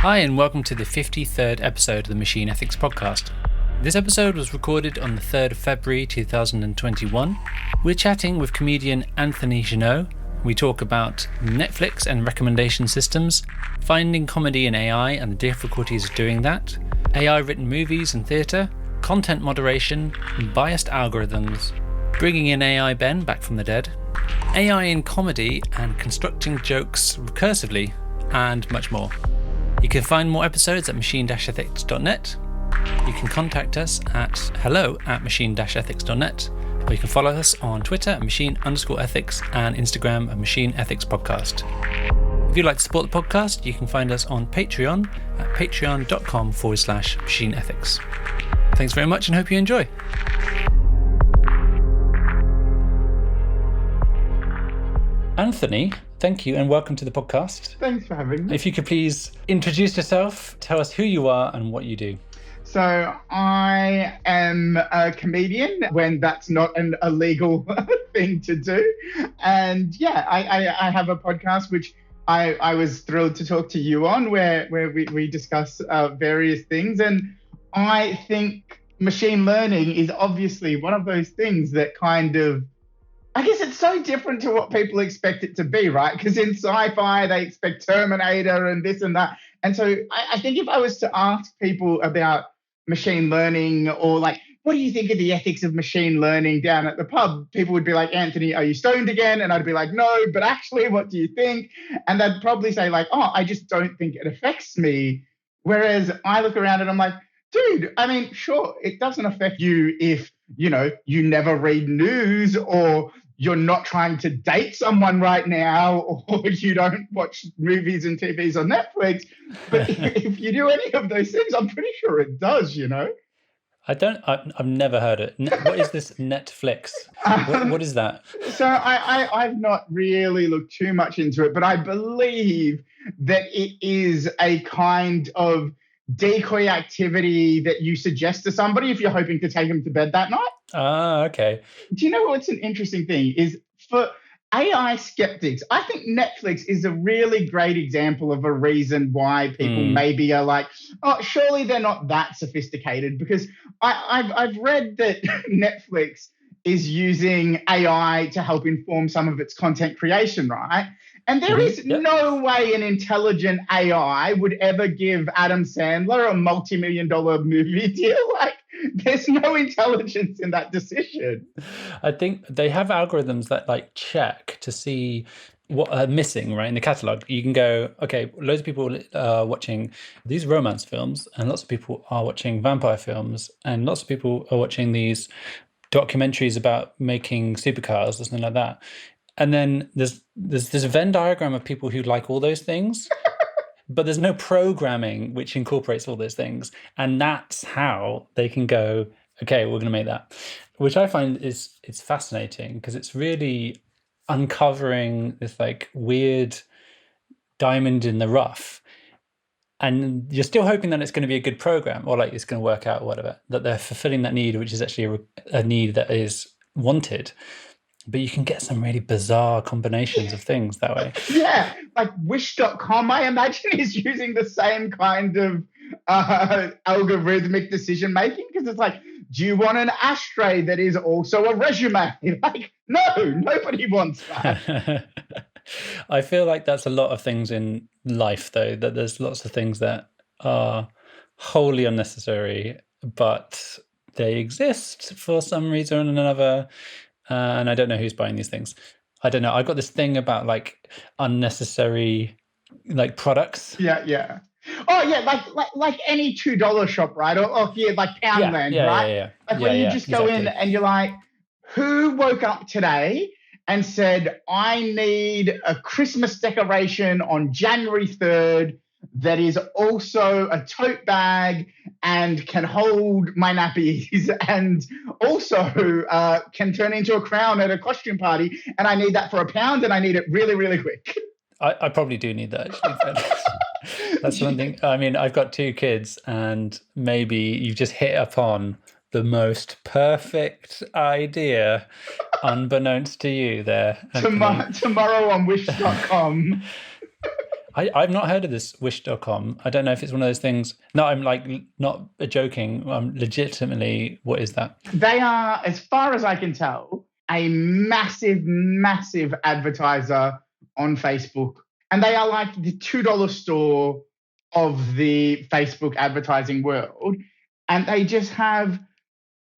Hi, and welcome to the 53rd episode of the Machine Ethics Podcast. This episode was recorded on the 3rd of February 2021. We're chatting with comedian Anthony Jeannot. We talk about Netflix and recommendation systems, finding comedy in AI and the difficulties of doing that, AI-written movies and theatre, content moderation, biased algorithms, bringing in AI Ben back from the dead, AI in comedy and constructing jokes recursively, and much more. You can find more episodes at machine-ethics.net. You can contact us at hello@machine-ethics.net, or you can follow us on Twitter at machine_ethics and Instagram at Machine Ethics Podcast. If you'd like to support the podcast, you can find us on Patreon at patreon.com/machine ethics. Thanks very much and hope you enjoy. Anthony, thank you and welcome to the podcast. Thanks for having me. If you could please introduce yourself, tell us who you are and what you do. So I am a comedian when that's not an illegal thing to do. And yeah, I have a podcast which I was thrilled to talk to you on where we discuss various things. And I think machine learning is obviously one of those things that kind of, I guess it's so different to what people expect it to be, right? Because in sci-fi, they expect Terminator and this and that. And so I think if I was to ask people about machine learning or like, what do you think of the ethics of machine learning down at the pub? People would be like, Anthony, are you stoned again? And I'd be like, no, but actually, what do you think? And they'd probably say like, oh, I just don't think it affects me. Whereas I look around and I'm like, dude, I mean, sure, it doesn't affect you if, you never read news or you're not trying to date someone right now or you don't watch movies and TVs on Netflix. But if you do any of those things, I'm pretty sure it does, I've never heard it. What is this Netflix? What is that? So I've not really looked too much into it, but I believe that it is a kind of decoy activity that you suggest to somebody if you're hoping to take them to bed that night. Ah, okay. Do you know what's an interesting thing is for AI skeptics, I think Netflix is a really great example of a reason why people maybe are like, oh, surely they're not that sophisticated, because I've read that Netflix is using AI to help inform some of its content creation, right? And there is no way an intelligent AI would ever give Adam Sandler a multi-million-dollar movie deal. Like, there's no intelligence in that decision. I think they have algorithms that like check to see what are missing, right, in the catalog. You can go, okay, loads of people are watching these romance films, and lots of people are watching vampire films, and lots of people are watching these documentaries about making supercars or something like that. And then there's this Venn diagram of people who like all those things, but there's no programming which incorporates all those things. And that's how they can go, okay, we're going to make that, which I find it's fascinating because it's really uncovering this like weird diamond in the rough. And you're still hoping that it's going to be a good program or like it's going to work out or whatever, that they're fulfilling that need, which is actually a need that is wanted. But you can get some really bizarre combinations of things that way. Yeah, like Wish.com, I imagine, is using the same kind of algorithmic decision making because it's like, do you want an ashtray that is also a resume? Like, no, nobody wants that. I feel like that's a lot of things in life, though, that there's lots of things that are wholly unnecessary, but they exist for some reason or another. And I don't know who's buying these things. I don't know. I got this thing about like unnecessary like products. Yeah. Oh yeah, like any $2 shop, right? Or here, like Poundland, right? Yeah. Like when you just go in and you're like, who woke up today and said, I need a Christmas decoration on January 3rd that is also a tote bag and can hold my nappies and also can turn into a crown at a costume party, and I need that for £1 and I need it really, really quick. I probably do need that, actually. That's one thing. I mean, I've got 2 kids and maybe you've just hit upon the most perfect idea unbeknownst to you there. Tomorrow on Wish.com. I've not heard of this Wish.com. I don't know if it's one of those things. No, I'm like not joking. I'm legitimately, what is that? They are, as far as I can tell, a massive, massive advertiser on Facebook. And they are like the $2 store of the Facebook advertising world. And they just have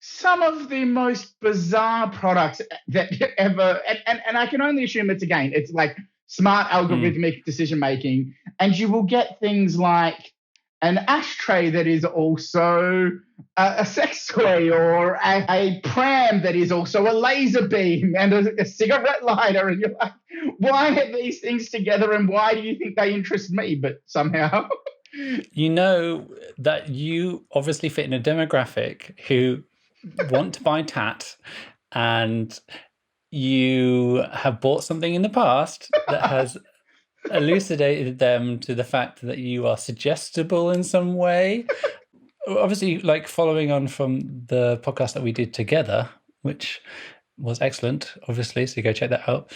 some of the most bizarre products that ever, and I can only assume it's like smart algorithmic decision making, and you will get things like an ashtray that is also a sex toy, or a pram that is also a laser beam and a cigarette lighter, and you're like, why are these things together, and why do you think they interest me? But somehow. You know that you obviously fit in a demographic who want to buy tat, and you have bought something in the past that has elucidated them to the fact that you are suggestible in some way. Obviously, like following on from the podcast that we did together, which was excellent, obviously, so go check that out.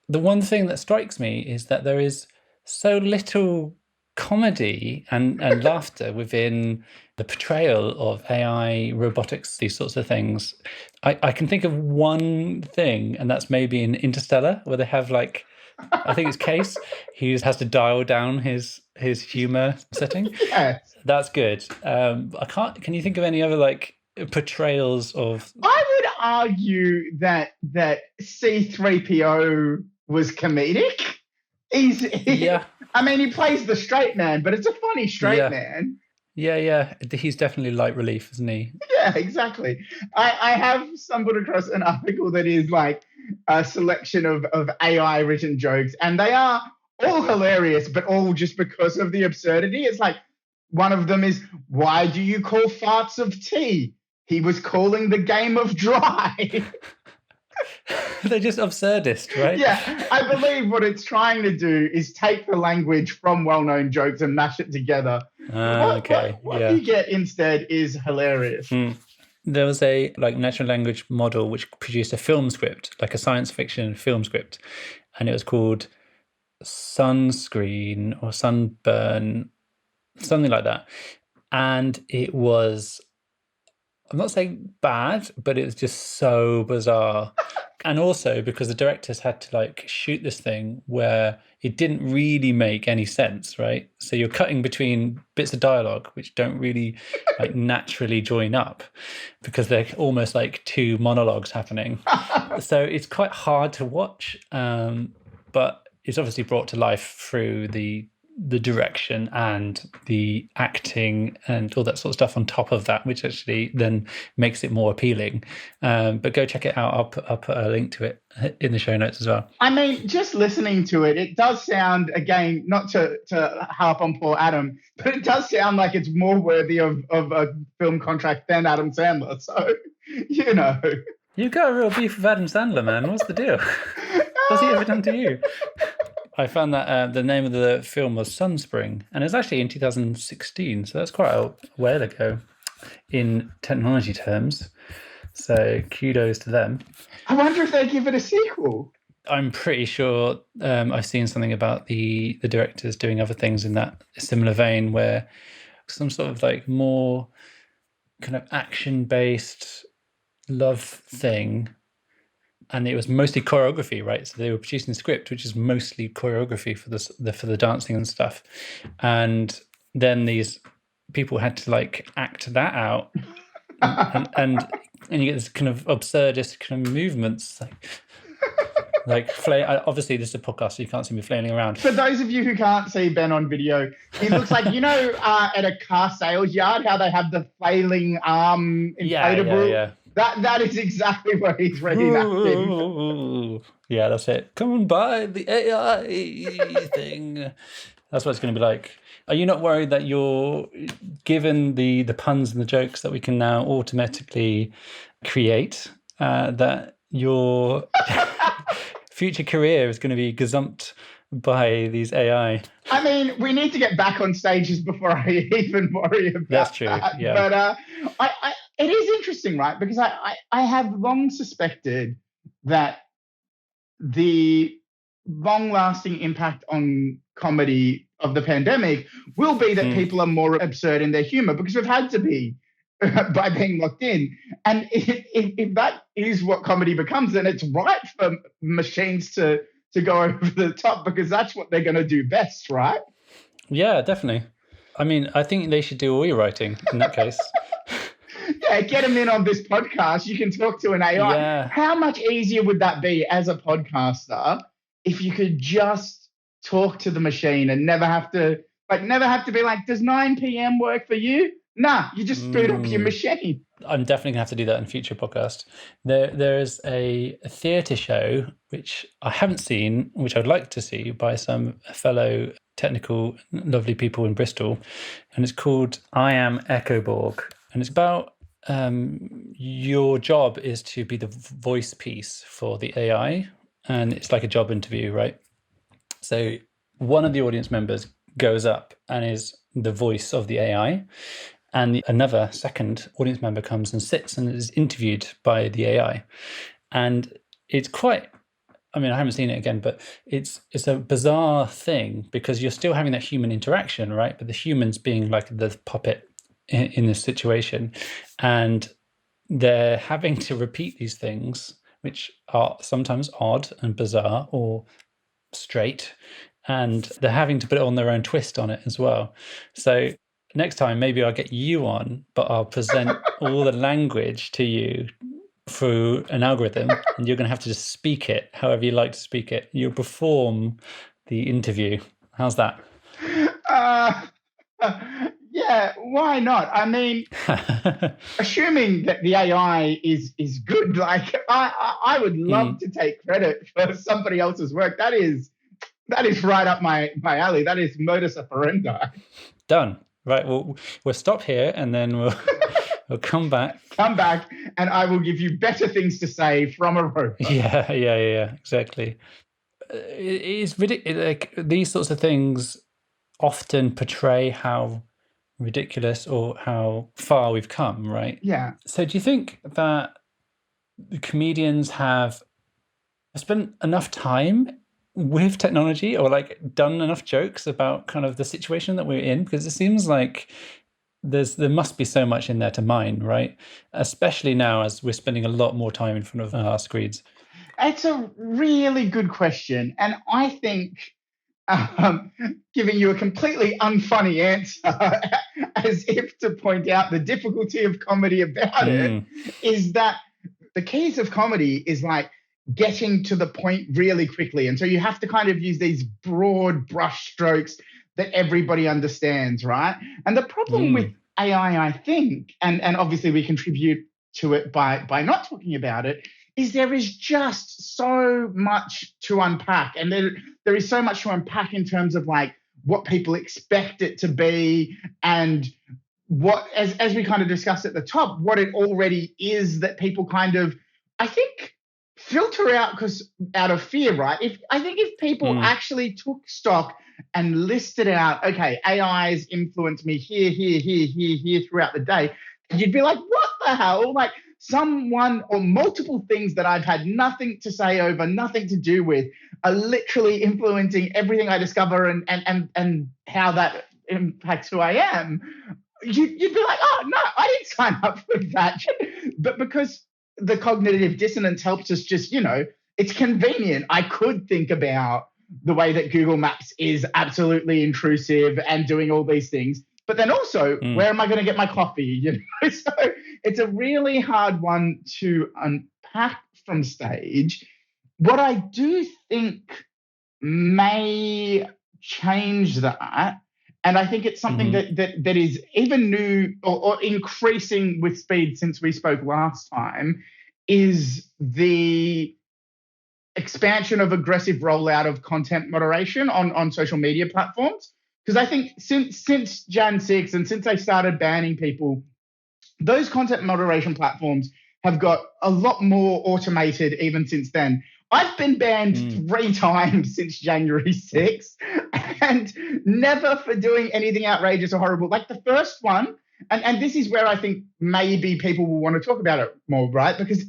The one thing that strikes me is that there is so little comedy and laughter within the portrayal of AI, robotics, these sorts of things. I can think of one thing, and that's maybe in Interstellar, where they have like, I think it's Case, he has to dial down his humor setting. Yes. That's good. Can you think of any other like portrayals of? I would argue that C3PO was comedic. Yeah. I mean, he plays the straight man, but it's a funny straight man. Yeah. He's definitely light relief, isn't he? Yeah, exactly. I have stumbled across an article that is like a selection of AI written jokes, and they are all hilarious, but all just because of the absurdity. It's like, one of them is, why do you call farts of tea? He was calling the game of dry. They're just absurdist, right? Yeah, I believe what it's trying to do is take the language from well-known jokes and mash it together. What you get instead is hilarious. There was a like natural language model which produced a film script, like a science fiction film script, and it was called Sunscreen or Sunburn, something like that. And it was, I'm not saying bad, but it was just so bizarre. And also because the directors had to like shoot this thing where it didn't really make any sense, right? So you're cutting between bits of dialogue which don't really like naturally join up because they're almost like two monologues happening. So it's quite hard to watch, but it's obviously brought to life through the direction and the acting and all that sort of stuff on top of that, which actually then makes it more appealing. But go check it out. I'll put a link to it in the show notes as well. I mean, just listening to it, it does sound, again, not to harp on poor Adam, but it does sound like it's more worthy of a film contract than Adam Sandler. So, you know. You've got a real beef with Adam Sandler, man. What's the deal? What's he ever done to you? I found that the name of the film was Sunspring, and it was actually in 2016, so that's quite a while ago in technology terms. So kudos to them. I wonder if they give it a sequel. I'm pretty sure I've seen something about the directors doing other things in that similar vein, where some sort of like more kind of action-based love thing. And it was mostly choreography, right? So they were producing the script, which is mostly choreography for the dancing and stuff. And then these people had to like act that out, and you get this kind of absurdist kind of movements, like obviously this is a podcast, so you can't see me flailing around. For those of you who can't see Ben on video, it looks like, you know, at a car sales yard, how they have the flailing arm inflatable. Yeah. That is exactly what he's reenacting. Yeah, that's it. Come and buy the AI thing. That's what it's going to be like. Are you not worried that you're, given the puns and the jokes that we can now automatically create, that your future career is going to be gazumped by these AI? I mean, we need to get back on stages before I even worry about That's true, that. yeah. But it is interesting, right? Because I have long suspected that the long-lasting impact on comedy of the pandemic will be that people are more absurd in their humor because we've had to be by being locked in. And if that is what comedy becomes, then it's right for machines to go over the top because that's what they're going to do best, right? Yeah, definitely. I mean, I think they should do all your writing in that case. Yeah, get them in on this podcast. You can talk to an AI. Yeah. How much easier would that be as a podcaster if you could just talk to the machine and never have to be like, does 9 p.m. work for you? Nah, you just boot up your machine. I'm definitely gonna have to do that in a future podcast. There is a theatre show which I haven't seen, which I'd like to see by some fellow technical lovely people in Bristol, and it's called I Am Echoborg, and it's about your job is to be the voice piece for the AI, and it's like a job interview, right? So one of the audience members goes up and is the voice of the AI, and another second audience member comes and sits and is interviewed by the AI. And it's quite, I mean, I haven't seen it again, but it's a bizarre thing because you're still having that human interaction, right? But the humans being like the puppet in this situation. And they're having to repeat these things, which are sometimes odd and bizarre or straight. And they're having to put it on their own twist on it as well. So next time, maybe I'll get you on, but I'll present all the language to you through an algorithm, and you're going to have to just speak it however you like to speak it. You'll perform the interview. How's that? Yeah, why not? I mean, assuming that the AI is good, like I would love to take credit for somebody else's work. That is right up my alley. That is modus operandi. Done. Right, we'll stop here and then we'll come back. Come back and I will give you better things to say from a robot. Yeah, exactly. It is ridiculous. Like, these sorts of things often portray how ridiculous or how far we've come, right? Yeah. So do you think that the comedians have spent enough time with technology or like done enough jokes about kind of the situation that we're in? Because it seems like there must be so much in there to mine, right? Especially now as we're spending a lot more time in front of our screens. It's a really good question. And I think giving you a completely unfunny answer as if to point out the difficulty of comedy about it is that the keys of comedy is like getting to the point really quickly. And so you have to kind of use these broad brush strokes that everybody understands, right? And the problem with AI, I think, and obviously we contribute to it by not talking about it, is there is just so much to unpack. And there is so much to unpack in terms of like what people expect it to be and what, as we kind of discussed at the top, what it already is that people kind of, I think, filter out of fear, right? If people actually took stock and listed out, okay, AIs influence me here throughout the day, you'd be like, what the hell? Like someone or multiple things that I've had nothing to say over, nothing to do with, are literally influencing everything I discover and how that impacts who I am. You'd be like, oh, no, I didn't sign up for that. But because the cognitive dissonance helps us just, it's convenient. I could think about the way that Google Maps is absolutely intrusive and doing all these things. But then also, where am I going to get my coffee? So it's a really hard one to unpack from stage. What I do think may change that, and I think it's something that is even new or increasing with speed since we spoke last time, is the expansion of aggressive rollout of content moderation on social media platforms. Because I think since Jan 6 and since they started banning people, those content moderation platforms have got a lot more automated even since then. I've been banned 3 times since January 6th and never for doing anything outrageous or horrible. Like the first one, and this is where I think maybe people will want to talk about it more, right? Because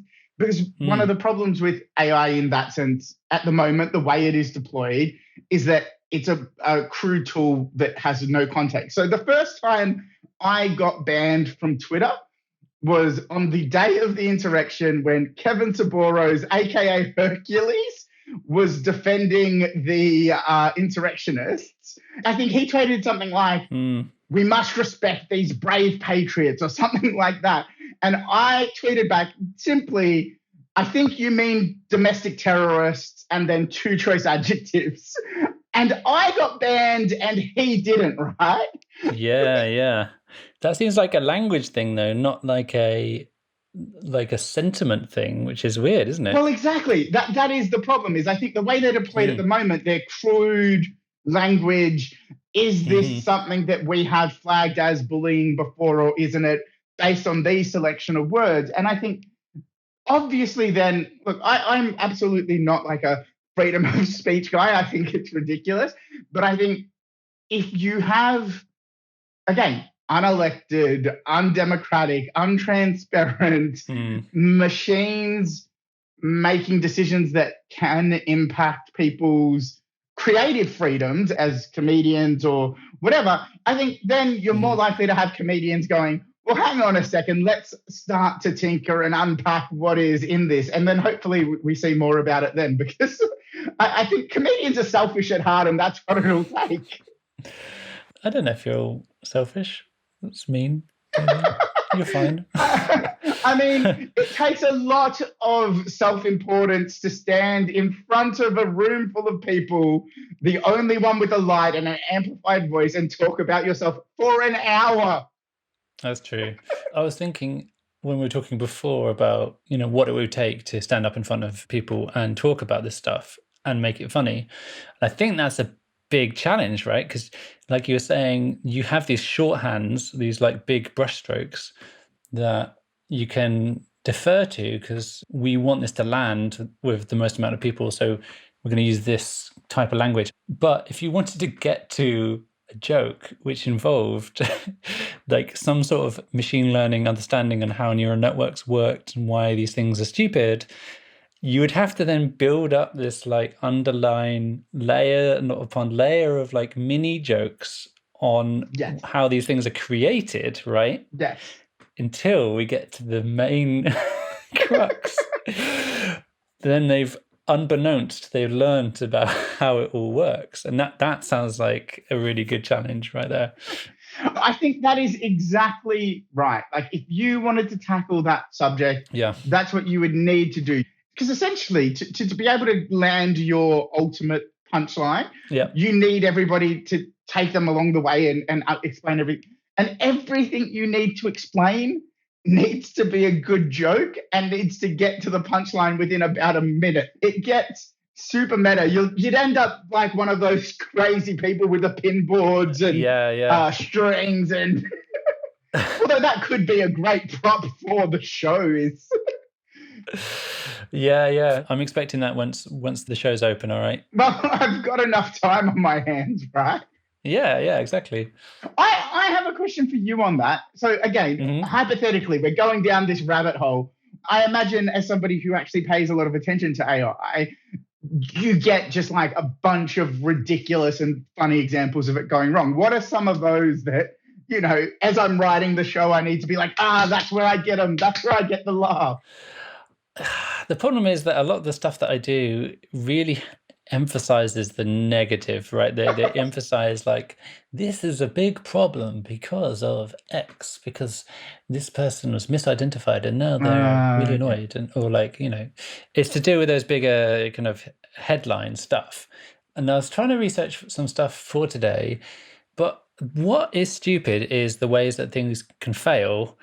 one of the problems with AI in that sense at the moment, the way it is deployed, is that it's a crude tool that has no context. So the first time I got banned from Twitter was on the day of the insurrection when Kevin Saboros, aka Hercules, was defending the insurrectionists. I think he tweeted something like, "We must respect these brave patriots," or something like that. And I tweeted back simply, "I think you mean domestic terrorists," and then two choice adjectives. And I got banned and he didn't, right? Yeah. That seems like a language thing, though, not like a sentiment thing, which is weird, isn't it? Well, exactly. That is the problem. Is I think the way they're deployed at the moment, their crude language. Is this something that we have flagged as bullying before, or isn't it, based on these selection of words? And I think, obviously, then, look, I'm absolutely not like a freedom of speech guy. I think it's ridiculous. But I think if you have, again, unelected, undemocratic, untransparent machines making decisions that can impact people's creative freedoms as comedians or whatever, I think then you're more likely to have comedians going, well, hang on a second, let's start to tinker and unpack what is in this. And then hopefully we see more about it then, because I think comedians are selfish at heart, and that's what it'll take. I don't know if you're selfish. That's mean. You're fine. I mean, it takes a lot of self-importance to stand in front of a room full of people, the only one with a light and an amplified voice, and talk about yourself for an hour. That's true. I was thinking when we were talking before about, what it would take to stand up in front of people and talk about this stuff and make it funny. I think that's a big challenge, right? Because like you were saying, you have these shorthands, these like big brushstrokes that you can defer to because we want this to land with the most amount of people. So we're going to use this type of language. But if you wanted to get to a joke which involved like some sort of machine learning understanding on how neural networks worked and why these things are stupid, you would have to then build up this like underlying layer upon layer of like mini jokes on how these things are created, right? Yes. Until we get to the main crux. Then they've learned about how it all works. And that sounds like a really good challenge right there. I think that is exactly right. Like if you wanted to tackle that subject, that's what you would need to do. Because essentially, to be able to land your ultimate punchline, you need everybody to take them along the way and explain everything. And everything you need to explain needs to be a good joke and needs to get to the punchline within about a minute. It gets super meta. You'd end up like one of those crazy people with the pin boards and strings. And although that could be a great prop for the show. Yeah. I'm expecting that once the show's open, all right? Well, I've got enough time on my hands, right? Yeah, exactly. I have a question for you on that. So again, hypothetically, we're going down this rabbit hole. I imagine as somebody who actually pays a lot of attention to AI, you get just like a bunch of ridiculous and funny examples of it going wrong. What are some of those that, as I'm writing the show, I need to be like, that's where I get them. That's where I get the laugh. The problem is that a lot of the stuff that I do really emphasizes the negative, right? They emphasize like, this is a big problem because of X, because this person was misidentified and now they're really annoyed. Or like, it's to do with those bigger kind of headline stuff. And I was trying to research some stuff for today, but what is stupid is the ways that things can fail,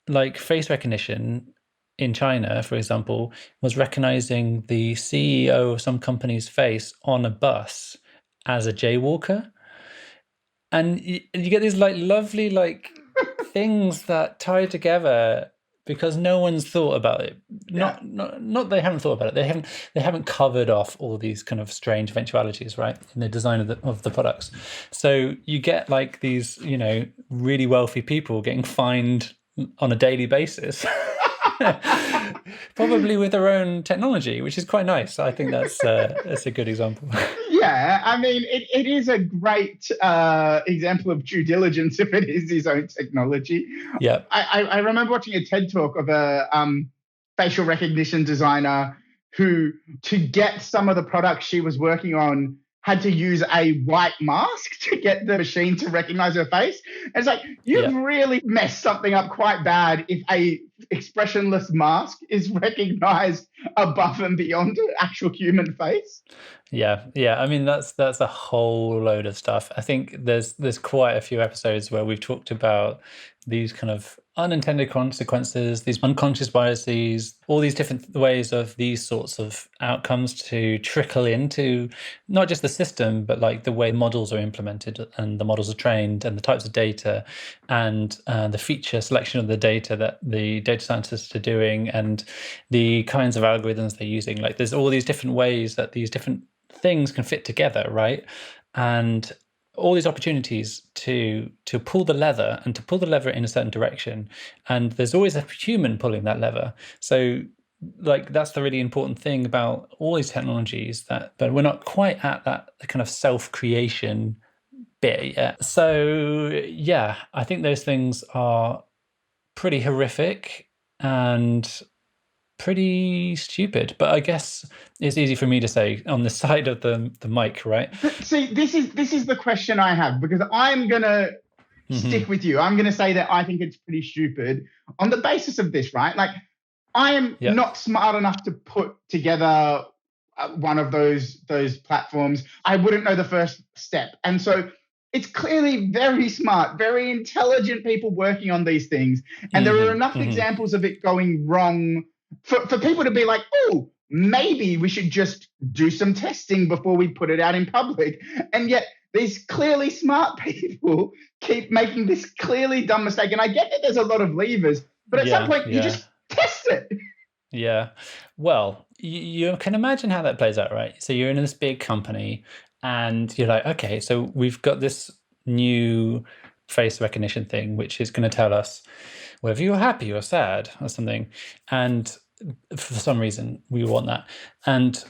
like face recognition. In China, for example, was recognizing the CEO of some company's face on a bus as a jaywalker. And you get these like lovely like things that tie together because no one's thought about it. Not they haven't thought about it. They haven't covered off all these kind of strange eventualities, right, in the design of the products. So you get like these, really wealthy people getting fined on a daily basis. Probably with their own technology, which is quite nice. I think that's a good example. Yeah, I mean, it is a great example of due diligence if it is his own technology. Yeah. I remember watching a TED talk of a facial recognition designer who, to get some of the products she was working on, had to use a white mask to get the machine to recognize her face. And it's like, you've really messed something up quite bad if a expressionless mask is recognized above and beyond an actual human face. Yeah. I mean, that's a whole load of stuff. I think there's quite a few episodes where we've talked about these kind of unintended consequences, these unconscious biases, all these different ways of these sorts of outcomes to trickle into not just the system, but like the way models are implemented and the models are trained and the types of data and the feature selection of the data that the data scientists are doing and the kinds of algorithms they're using. Like there's all these different ways that these different things can fit together, right? And all these opportunities to pull the lever and to pull the lever in a certain direction, and there's always a human pulling that lever. So like that's the really important thing about all these technologies, that but we're not quite at that kind of self-creation bit yet. So yeah, I think those things are pretty horrific and pretty stupid, but I guess it's easy for me to say on the side of the mic, right? But see, this is the question I have, because I'm gonna stick with you. I'm gonna say that I think it's pretty stupid on the basis of this, right? Like, I am not smart enough to put together one of those platforms. I wouldn't know the first step, and so it's clearly very smart, very intelligent people working on these things, and there are enough examples of it going wrong for people to be like, oh, maybe we should just do some testing before we put it out in public. And yet these clearly smart people keep making this clearly dumb mistake. And I get that there's a lot of levers, but at some point you just test it. Yeah. Well, you can imagine how that plays out, right? So you're in this big company and you're like, okay, so we've got this new face recognition thing, which is going to tell us whether you're happy or sad or something. And for some reason, we want that. And,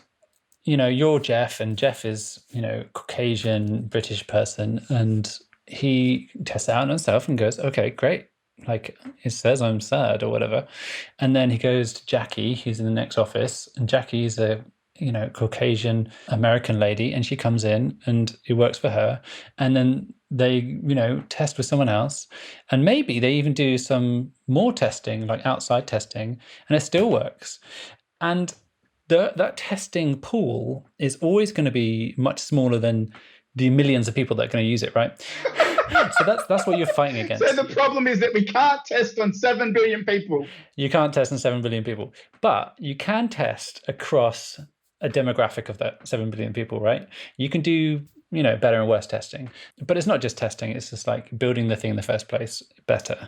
you know, you're Jeff, and Jeff is, you know, Caucasian British person. And he tests it out on himself and goes, okay, great. Like it says I'm sad or whatever. And then he goes to Jackie, who's in the next office. And Jackie's a, you know, Caucasian American lady. And she comes in and it works for her. And then they, you know, test with someone else, and maybe they even do some more testing, like outside testing, and it still works. And that testing pool is always going to be much smaller than the millions of people that are going to use it, right? So that's what you're fighting against. So the problem is that we can't test on 7 billion people. You can't test on 7 billion people, but you can test across a demographic of that 7 billion people, right? You can do, you know, better and worse testing. But it's not just testing, it's just like building the thing in the first place better,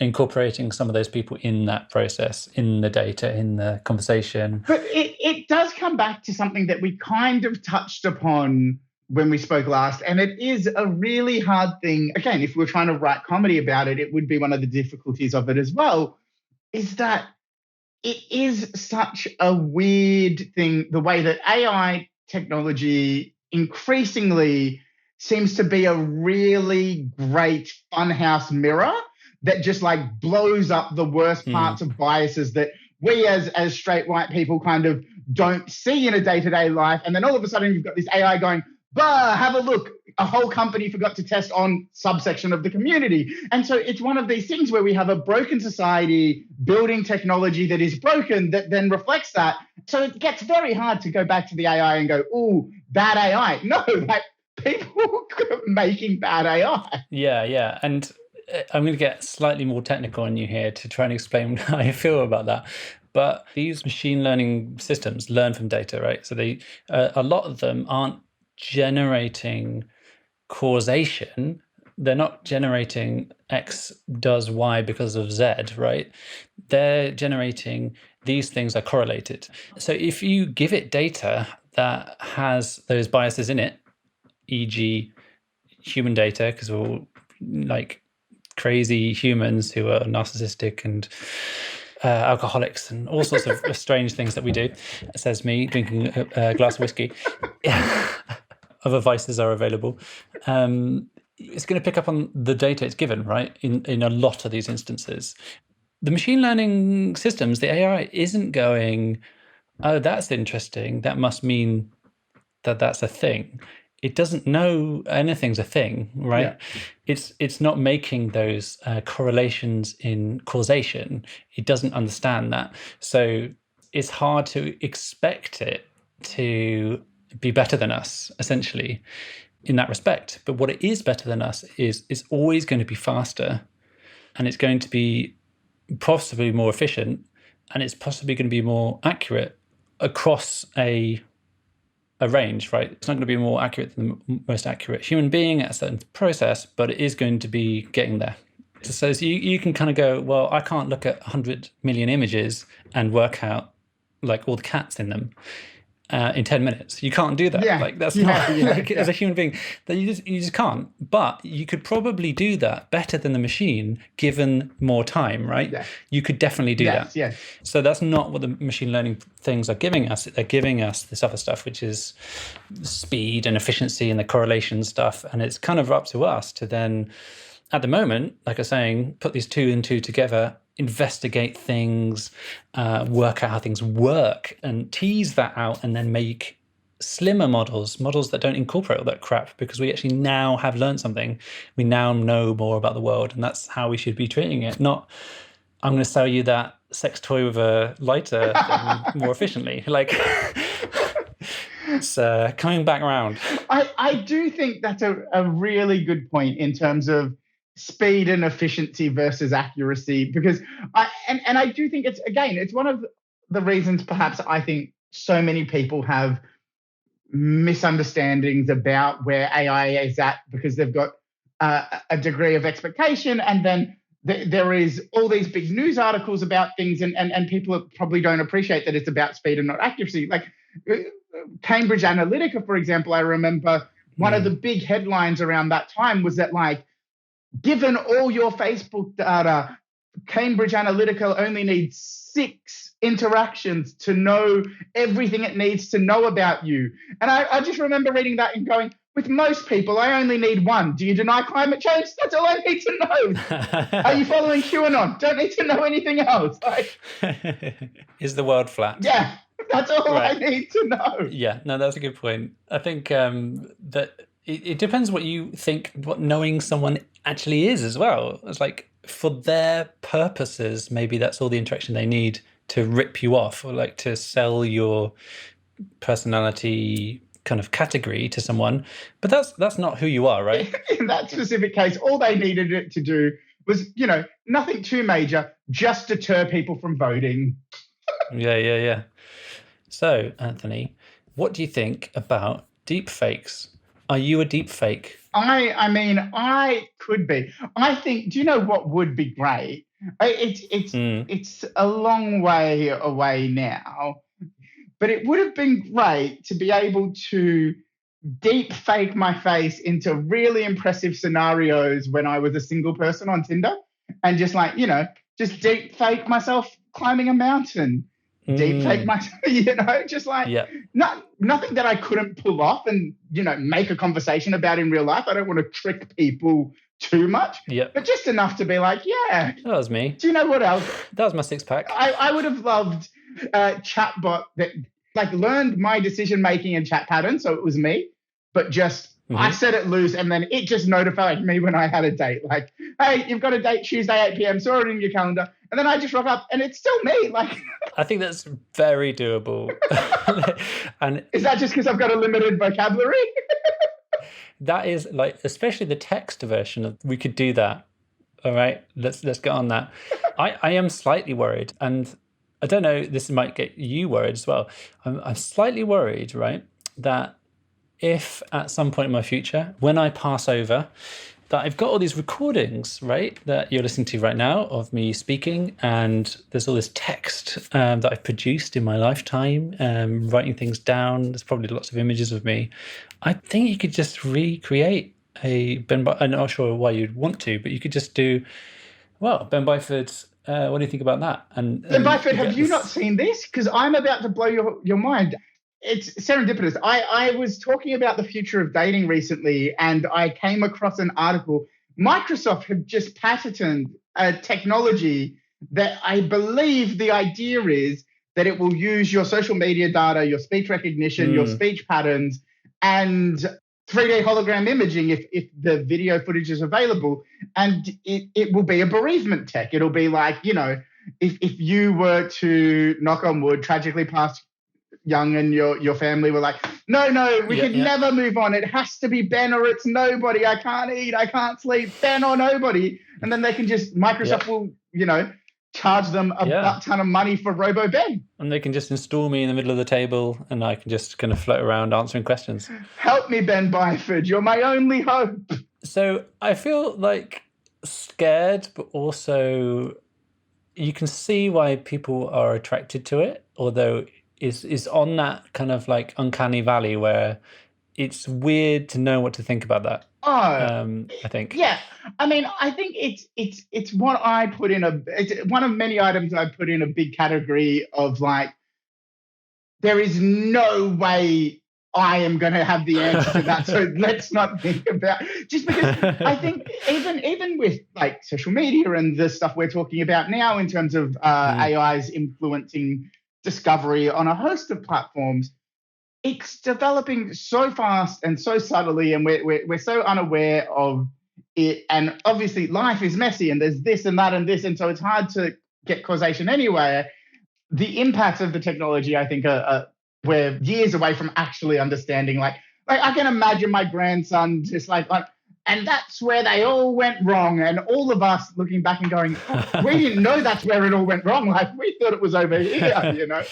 incorporating some of those people in that process, in the data, in the conversation. But it does come back to something that we kind of touched upon when we spoke last, and it is a really hard thing. Again, if we're trying to write comedy about it, it would be one of the difficulties of it as well, is that it is such a weird thing, the way that AI technology increasingly seems to be a really great funhouse mirror that just like blows up the worst parts of biases that we as straight white people kind of don't see in a day-to-day life. And then all of a sudden you've got this AI going, bah, have a look. A whole company forgot to test on subsection of the community. And so it's one of these things where we have a broken society building technology that is broken that then reflects that. So it gets very hard to go back to the AI and go, ooh, bad AI. No, like people making bad AI. Yeah. And I'm going to get slightly more technical on you here to try and explain how I feel about that. But these machine learning systems learn from data, right? So they, a lot of them aren't generating causation. They're not generating X does Y because of Z, right? They're generating these things are correlated. So if you give it data that has those biases in it, e.g. human data, because we're all like crazy humans who are narcissistic and alcoholics and all sorts of strange things that we do, says me drinking a glass of whiskey. other vices are available. It's going to pick up on the data it's given, right? In a lot of these instances, the machine learning systems, the AI isn't going, oh, that's interesting. That must mean that that's a thing. It doesn't know anything's a thing, right? Yeah. It's not making those correlations in causation. It doesn't understand that. So it's hard to expect it to be better than us, essentially, in that respect. But what it is better than us is always going to be faster, and it's going to be possibly more efficient, and it's possibly going to be more accurate across a range, right? It's not going to be more accurate than the most accurate human being at a certain process, but it is going to be getting there. So you can kind of go, well, I can't look at 100 million images and work out like all the cats in them in 10 minutes. You can't do that. Like that's not as a human being, that you just can't. But you could probably do that better than the machine given more time, right? Yeah. You could definitely do that. Yes. So that's not what the machine learning things are giving us. They're giving us this other stuff, which is speed and efficiency and the correlation stuff. And it's kind of up to us to then, at the moment, like I was saying, put these two and two together, investigate things, work out how things work, and tease that out, and then make slimmer models that don't incorporate all that crap, because we actually now have learned something. We now know more about the world, and that's how we should be treating it. Not, I'm going to sell you that sex toy with a lighter more efficiently. Like, it's coming back around. I do think that's a really good point in terms of speed and efficiency versus accuracy, because I do think it's one of the reasons perhaps I think so many people have misunderstandings about where AI is at, because they've got a degree of expectation, and then there is all these big news articles about things, and people probably don't appreciate that it's about speed and not accuracy. Like Cambridge Analytica, for example, I remember one of the big headlines around that time was that, like, given all your Facebook data, Cambridge Analytica only needs 6 interactions to know everything it needs to know about you. And I just remember reading that and going, with most people, I only need 1. Do you deny climate change? That's all I need to know. Are you following QAnon? Don't need to know anything else. Like, is the world flat? Yeah, that's all I need to know. Yeah, no, that's a good point. I think that it depends what you think, what knowing someone actually is as well. It's like, for their purposes, maybe that's all the interaction they need to rip you off, or like to sell your personality kind of category to someone. But that's not who you are, right? In that specific case, all they needed it to do was, nothing too major, just deter people from voting. Yeah. So, Anthony, what do you think about deep fakes? Are you a deep fake? I mean, I could be. I think, do you know what would be great? It's a long way away now, but it would have been great to be able to deep fake my face into really impressive scenarios when I was a single person on Tinder, and just just deep fake myself climbing a mountain. Deep fake myself, just like nothing that I couldn't pull off and, make a conversation about in real life. I don't want to trick people too much, but just enough to be like, yeah. That was me. Do you know what else? That was my 6-pack. I would have loved a chatbot that learned my decision-making and chat patterns, so it was me, but just I set it loose, and then it just notified me when I had a date. Like, hey, you've got a date Tuesday, 8 p.m. Saw it in your calendar. And then I just rock up, and it's still me. Like, I think that's very doable. And is that just because I've got a limited vocabulary? That is, like, especially the text version of, we could do that. All right, let's get on that. I am slightly worried, and I don't know, this might get you worried as well. I'm slightly worried, right, that if at some point in my future, when I pass over, that I've got all these recordings, right, that you're listening to right now of me speaking, and there's all this text that I've produced in my lifetime, writing things down. There's probably lots of images of me. I think you could just recreate a Ben. I'm not sure why you'd want to, but you could just do, well, Ben Byford. What do you think about that? And Ben Byford, have you not seen this? Because I'm about to blow your mind. it's serendipitous. I was talking about the future of dating recently, and I came across an article. Microsoft have just patented a technology that I believe the idea is that it will use your social media data, your speech recognition, your speech patterns, and 3D hologram imaging if the video footage is available. And it will be a bereavement tech. It'll be like, if you were to, knock on wood, tragically pass young and your family were like, no, we can never move on. It has to be Ben or it's nobody. I can't eat, I can't sleep, Ben or nobody. And then they can just, Microsoft will, charge them a butt ton of money for Robo Ben. And they can just install me in the middle of the table and I can just kind of float around answering questions. Help me, Ben Byford. You're my only hope. So I feel like scared, but also you can see why people are attracted to it, although is on that kind of like uncanny valley where it's weird to know what to think about that. I think. Yeah. I mean, I think it's what I put in it's one of many items I put in a big category of like, there is no way I am going to have the answer to that. So let's not think about, just because I think even with like social media and the stuff we're talking about now in terms of AIs influencing discovery on a host of platforms, it's developing so fast and so subtly, and we're so unaware of it. And obviously life is messy and there's this and that and this, and so it's hard to get causation anywhere. The impacts of the technology, I think, we're years away from actually understanding. Like I can imagine my grandson just like, and that's where they all went wrong. And all of us looking back and going, we didn't know that's where it all went wrong. Like we thought it was over here,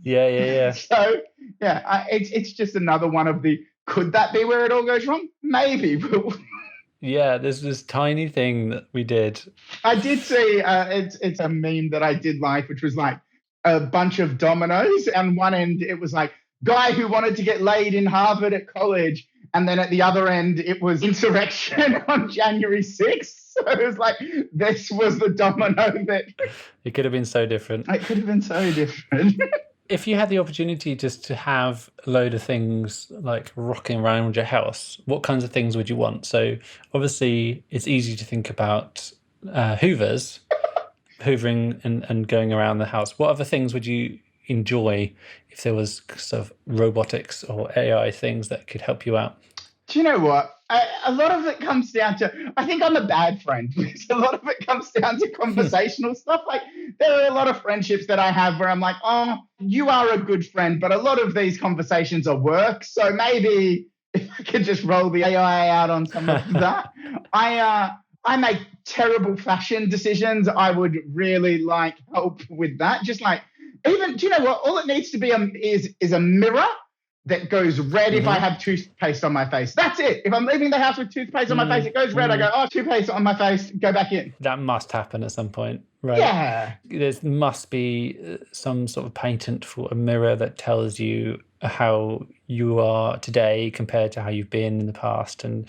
Yeah. So yeah, it's just another one of the, could that be where it all goes wrong? Maybe. Yeah, there's this tiny thing that we did. I did see, it's a meme that I did like, which was like a bunch of dominoes. And one end, it was like, guy who wanted to get laid in Harvard at college. And then at the other end, it was insurrection on January 6th. So it was like, this was the domino that... It could have been so different. It could have been so different. If you had the opportunity just to have a load of things like rocking around your house, what kinds of things would you want? So obviously it's easy to think about hoovers, hoovering and going around the house. What other things would you enjoy if there was sort of robotics or AI things that could help you out? Do you know what? A lot of it comes down to, I think I'm a bad friend, because a lot of it comes down to conversational stuff. Like there are a lot of friendships that I have where I'm like, oh, you are a good friend, but a lot of these conversations are work. So maybe if I could just roll the AI out on some of that. I make terrible fashion decisions. I would really like help with that. Just like, even, do you know what? All it needs to be is a mirror that goes red if I have toothpaste on my face. That's it. If I'm leaving the house with toothpaste on my face, it goes red. I go, oh, toothpaste on my face, go back in. That must happen at some point, right? Yeah. There must be some sort of patent for a mirror that tells you how you are today compared to how you've been in the past, and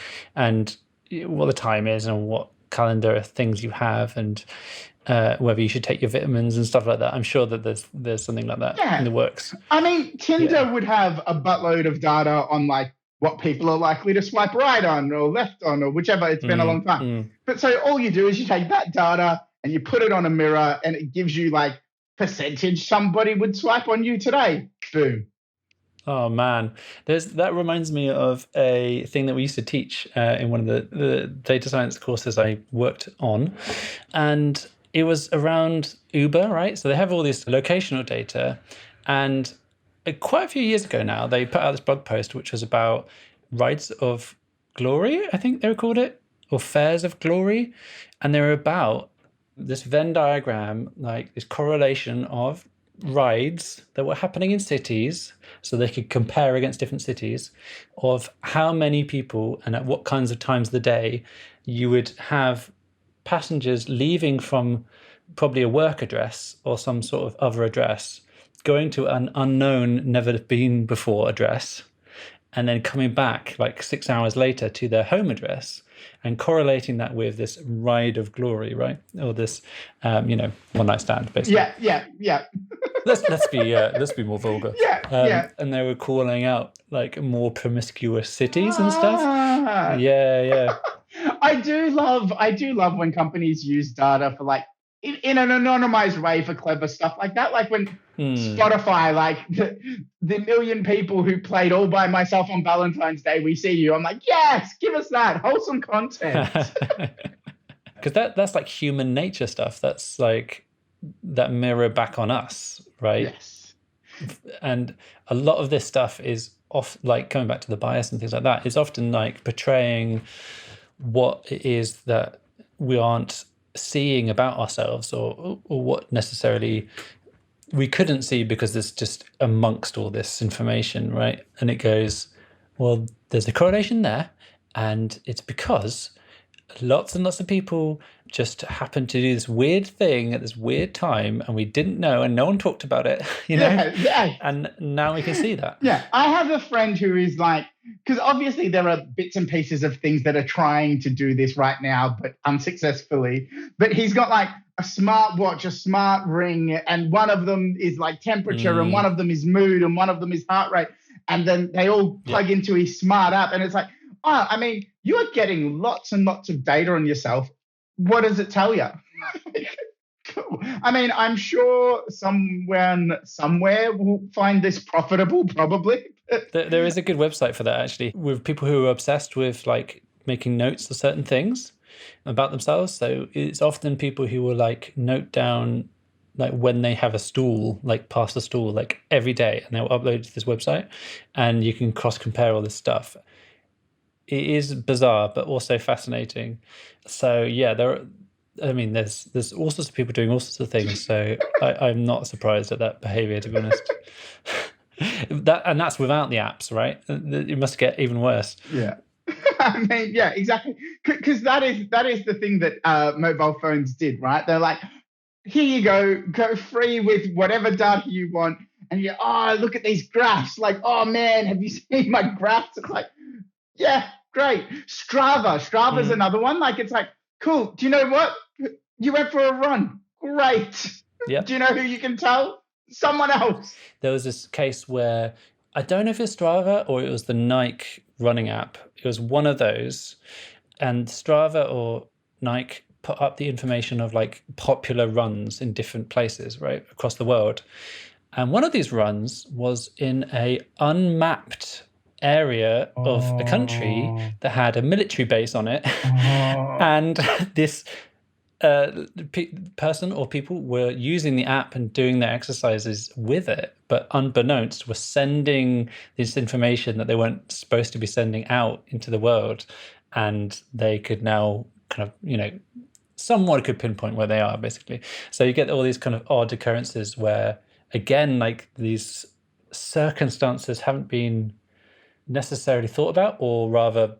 what the time is and what calendar of things you have, and whether you should take your vitamins and stuff like that. I'm sure that there's something like that in the works. I mean, Tinder would have a buttload of data on like what people are likely to swipe right on or left on or whichever. It's been a long time. But so all you do is you take that data and you put it on a mirror and it gives you like percentage somebody would swipe on you today. Boom. Oh man, that reminds me of a thing that we used to teach in one of the data science courses I worked on, and it was around Uber, right? So they have all this locational data, and quite a few years ago now, they put out this blog post which was about rides of glory, I think they were called it, or fares of glory, and they were about this Venn diagram, like this correlation of rides that were happening in cities, so they could compare against different cities, of how many people and at what kinds of times of the day you would have passengers leaving from probably a work address or some sort of other address, going to an unknown, never been before address, and then coming back like 6 hours later to their home address, and correlating that with this ride of glory, right? Or this, one night stand, basically. Yeah. let's be more vulgar. Yeah, yeah. And they were calling out like more promiscuous cities and stuff. Ah. Yeah. I do love when companies use data for like in an anonymized way for clever stuff like that. Like when Spotify, like the million people who played All by Myself on Valentine's Day, we see you. I'm like, yes, give us that wholesome content. Because that's like human nature stuff. That's like that mirror back on us, right? Yes. And a lot of this stuff is off, like coming back to the bias and things like that, is often like portraying what it is that we aren't seeing about ourselves, or what necessarily we couldn't see because there's just amongst all this information, right? And it goes, well, there's a correlation there, and it's because lots and lots of people just happened to do this weird thing at this weird time, and we didn't know, and no one talked about it, you know? Yeah. And now we can see that. Yeah. I have a friend who is like, because obviously there are bits and pieces of things that are trying to do this right now, but unsuccessfully. But he's got like a smart watch, a smart ring, and one of them is like temperature, and one of them is mood, and one of them is heart rate. And then they all plug into his smart app, and it's like, oh, I mean, you are getting lots and lots of data on yourself. What does it tell you? I mean, I'm sure someone somewhere will find this profitable, probably. There is a good website for that, actually, with people who are obsessed with like making notes of certain things about themselves. So it's often people who will like note down like when they have a stool, like pass a stool, like every day, and they'll upload it to this website, and you can cross compare all this stuff. It is bizarre, but also fascinating. So yeah, there's all sorts of people doing all sorts of things. So I'm not surprised at that behavior, to be honest. That's without the apps, right? It must get even worse. Yeah. I mean, yeah, exactly. Because that is the thing that mobile phones did, right? They're like, here you go free with whatever data you want. And you, look at these graphs. Like, oh man, have you seen my graphs? It's like, yeah, great. Strava's another one. Like, it's like, cool. Do you know what? You went for a run. Great. Yeah. Do you know who you can tell? Someone else. There was this case where, I don't know if it's Strava or it was the Nike running app. It was one of those. And Strava or Nike put up the information of like popular runs in different places, right, across the world. And one of these runs was in a unmapped area of a country that had a military base on it. And this person or people were using the app and doing their exercises with it, but unbeknownst were sending this information that they weren't supposed to be sending out into the world. And they could now kind of, you know, someone could pinpoint where they are, basically. So you get all these kind of odd occurrences where, again, like these circumstances haven't been necessarily thought about, or rather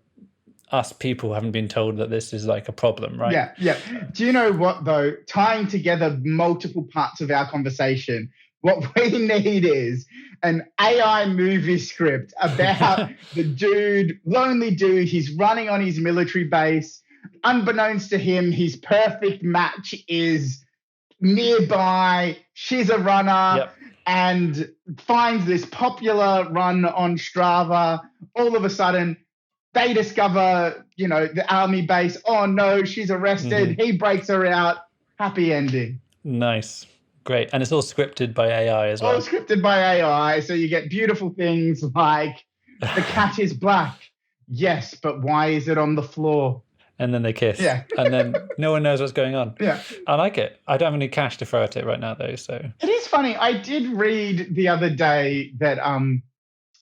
us people haven't been told that this is like a problem, right? Yeah. Do you know what, though? Tying together multiple parts of our conversation, what we need is an AI movie script about the lonely dude, he's running on his military base. Unbeknownst to him, his perfect match is nearby. She's a runner. And finds this popular run on Strava. All of a sudden, they discover, you know, the army base. Oh no, she's arrested. He breaks her out. Happy ending. Nice. Great. And it's all scripted by AI as well. All scripted by AI. So you get beautiful things like the cat is black. Yes, but why is it on the floor? And then they kiss. Yeah. And then no one knows what's going on. Yeah. I like it. I don't have any cash to throw at it right now, though. So it is funny. I did read the other day that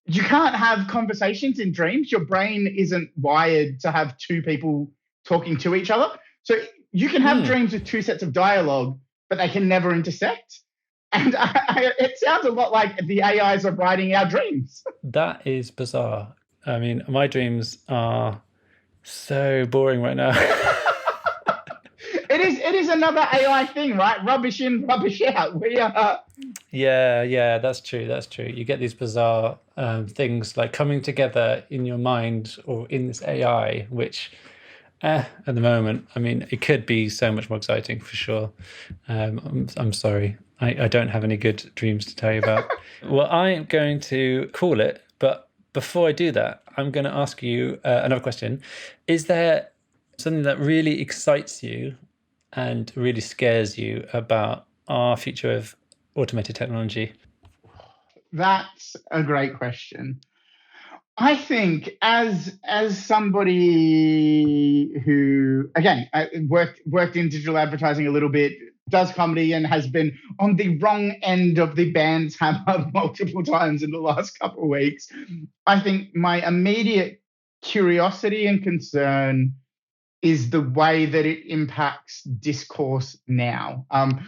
you can't have conversations in dreams. Your brain isn't wired to have two people talking to each other. So you can have dreams with two sets of dialogue, but they can never intersect. And it sounds a lot like the AIs are writing our dreams. That is bizarre. I mean, my dreams are so boring right now. It is another AI thing, right? Rubbish in, rubbish out. We are. Yeah, that's true. You get these bizarre things like coming together in your mind or in this AI, which at the moment, I mean, it could be so much more exciting for sure. I'm sorry. I don't have any good dreams to tell you about. Well, I am going to call it, but before I do that, I'm going to ask you another question. Is there something that really excites you and really scares you about our future of automated technology? That's a great question. I think as somebody who, again, worked in digital advertising a little bit, does comedy, and has been on the wrong end of the band's hammer multiple times in the last couple of weeks, I think my immediate curiosity and concern is the way that it impacts discourse now,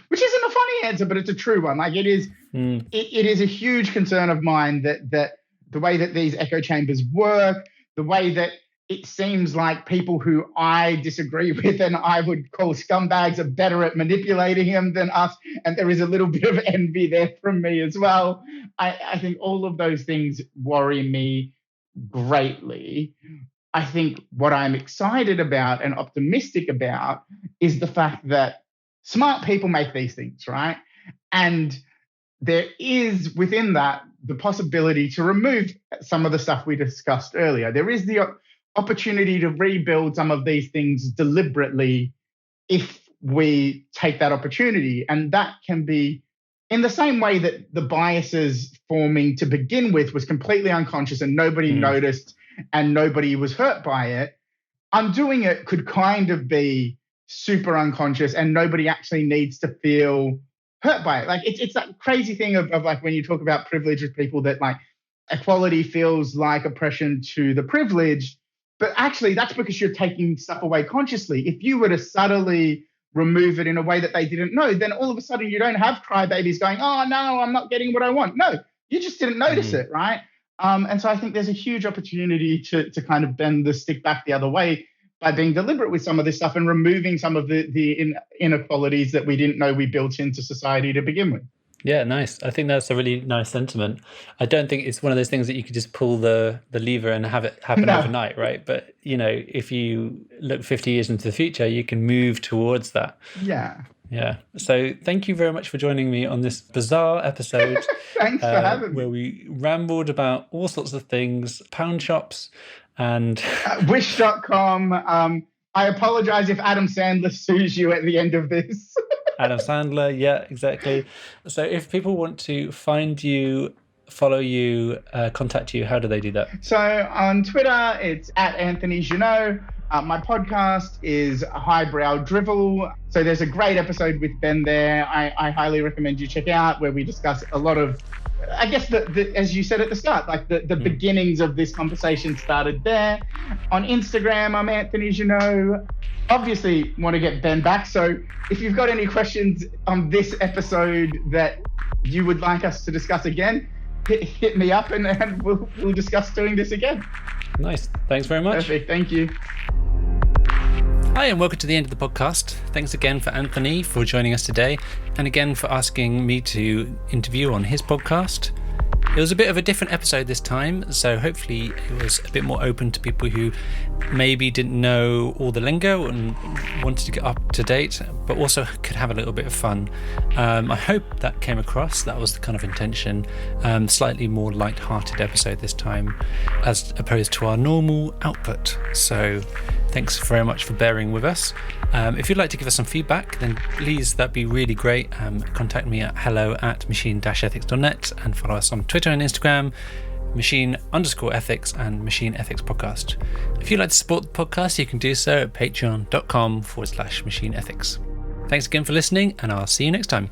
which isn't a funny answer, but it's a true one. Like it is, it is a huge concern of mine that the way that these echo chambers work, the way that it seems like people who I disagree with and I would call scumbags are better at manipulating them than us. And there is a little bit of envy there from me as well. I think all of those things worry me greatly. I think what I'm excited about and optimistic about is the fact that smart people make these things, right? And there is within that the possibility to remove some of the stuff we discussed earlier. There is the opportunity to rebuild some of these things deliberately if we take that opportunity. And that can be in the same way that the biases forming to begin with was completely unconscious and nobody noticed and nobody was hurt by it. Undoing it could kind of be super unconscious and nobody actually needs to feel hurt by it. Like it's that crazy thing of like when you talk about privilege with people that like equality feels like oppression to the privileged, but actually that's because you're taking stuff away consciously. If you were to subtly remove it in a way that they didn't know, then all of a sudden you don't have crybabies going, oh no, I'm not getting what I want. No, you just didn't notice it, right? And so I think there's a huge opportunity to kind of bend the stick back the other way by being deliberate with some of this stuff and removing some of the inequalities that we didn't know we built into society to begin with. Yeah, nice. I think that's a really nice sentiment. I don't think it's one of those things that you could just pull the lever and have it happen overnight, right? But, you know, if you look 50 years into the future, you can move towards that. Yeah. Yeah. So thank you very much for joining me on this bizarre episode. Thanks for having me. Where we rambled about all sorts of things, pound shops and... Wish.com. I apologize if Adam Sandler sues you at the end of this. Adam Sandler, yeah, exactly. So if people want to find you, follow you, contact you, how do they do that? So on Twitter, it's at Anthony Jeannot. My podcast is Highbrow Drivel. So there's a great episode with Ben there. I highly recommend you check out, where we discuss a lot of, I guess, the as you said at the start, like the beginnings of this conversation started there. On Instagram, I'm Anthony Jeannot. Obviously want to get Ben back. So if you've got any questions on this episode that you would like us to discuss again, hit me up and we'll discuss doing this again. Nice. Thanks very much. Perfect. Thank you. Hi, and welcome to the end of the podcast. Thanks again for Anthony for joining us today, and again for asking me to interview on his podcast. It was a bit of a different episode this time, so hopefully it was a bit more open to people who maybe didn't know all the lingo and wanted to get up to date, but also could have a little bit of fun. I hope that came across. That was the kind of intention. Slightly more light-hearted episode this time, as opposed to our normal output. So thanks very much for bearing with us. If you'd like to give us some feedback, then please, that'd be really great. Contact me at hello@machine-ethics.net and follow us on Twitter and Instagram, machine_ethics and Machine Ethics Podcast. If you'd like to support the podcast, you can do so at patreon.com/machine ethics. Thanks again for listening, and I'll see you next time.